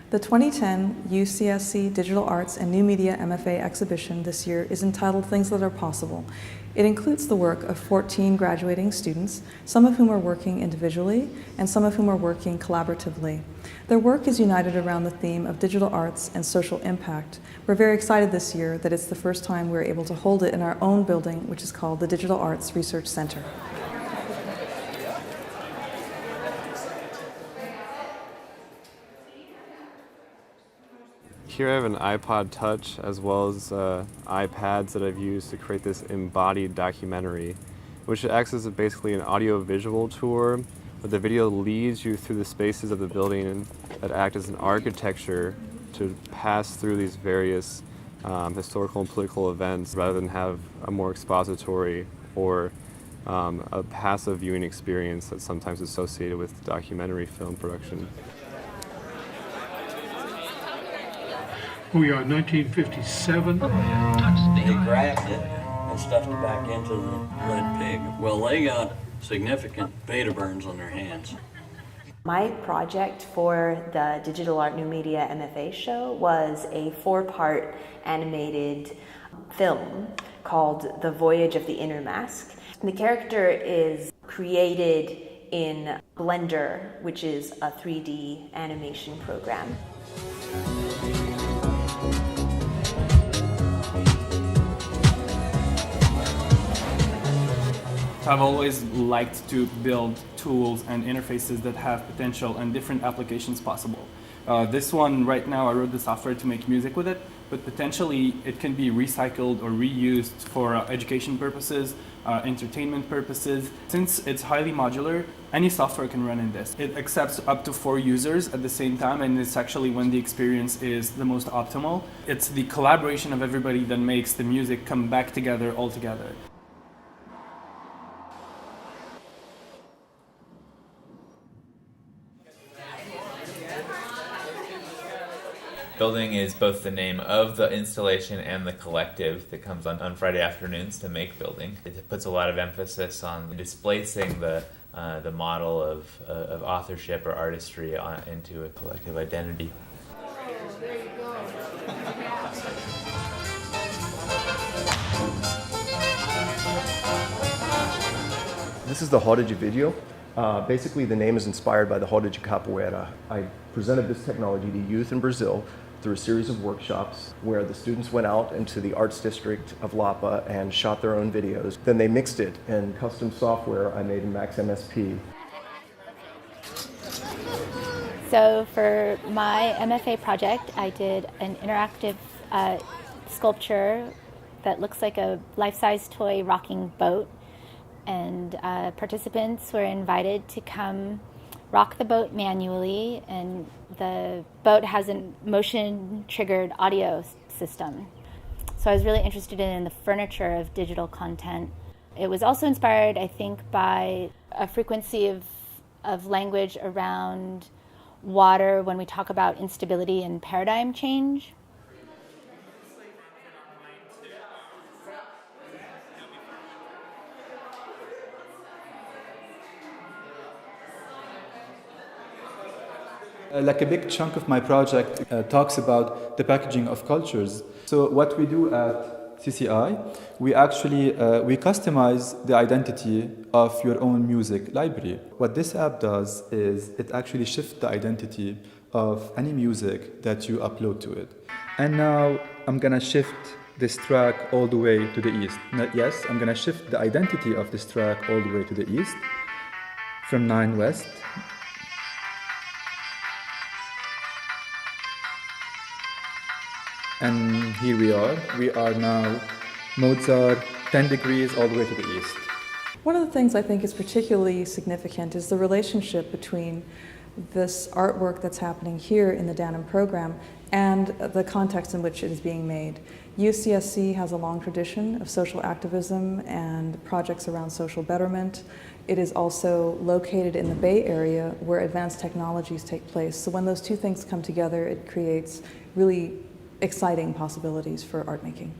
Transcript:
The 2010 UCSC Digital Arts and New Media MFA Exhibition this year is entitled Things That Are Possible. It includes the work of 14 graduating students, some of whom are working individually and some of whom are working collaboratively. Their work is united around the theme of digital arts and social impact. We're very excited this year that it's the first time we're able to hold it in our own building, which is called the Digital Arts Research Center. Here I have an iPod Touch as well as iPads that I've used to create this embodied documentary, which acts as basically an audio-visual tour, where the video leads you through the spaces of the building that act as an architecture to pass through these various historical and political events rather than have a more expository or a passive viewing experience that's sometimes associated with documentary film production. We are 1957. They grabbed it and stuffed it back into the lead pig. Well, they got significant beta burns on their hands. My project for the Digital Art New Media MFA show was a 4-part animated film called The Voyage of the Inner Mask. The character is created in Blender, which is a 3D animation program. I've always liked to build tools and interfaces that have potential and different applications possible. This one right now, I wrote the software to make music with it, but potentially it can be recycled or reused for education purposes, entertainment purposes. Since it's highly modular, any software can run in this. It accepts up to 4 users at the same time, and it's actually when the experience is the most optimal. It's the collaboration of everybody that makes the music come back together all together. Building is both the name of the installation and the collective that comes on Friday afternoons to make building. It puts a lot of emphasis on displacing the model of authorship or artistry into a collective identity. There you go. This is the Roda de Video. Basically, the name is inspired by the Roda de Capoeira. I presented this technology to youth in Brazil through a series of workshops where the students went out into the arts district of Lapa and shot their own videos. Then they mixed it in custom software I made in Max MSP. So for my MFA project, I did an interactive sculpture that looks like a life-size toy rocking boat. And participants were invited to come rock the boat manually, and the boat has a motion-triggered audio system. So I was really interested in the furniture of digital content. It was also inspired, I think, by a frequency of language around water when we talk about instability and paradigm change. Like a big chunk of my project talks about the packaging of cultures. So what we do at CCI, we actually we customize the identity of your own music library. What this app does is it actually shifts the identity of any music that you upload to it. And now I'm gonna shift this track all the way to the east. Yes, I'm gonna shift the identity of this track all the way to the east from 9 West. And here we are now Mozart, 10 degrees all the way to the east. One of the things I think is particularly significant is the relationship between this artwork that's happening here in the DANM program and the context in which it is being made. UCSC has a long tradition of social activism and projects around social betterment. It is also located in the Bay Area where advanced technologies take place. So when those two things come together, it creates really exciting possibilities for art making.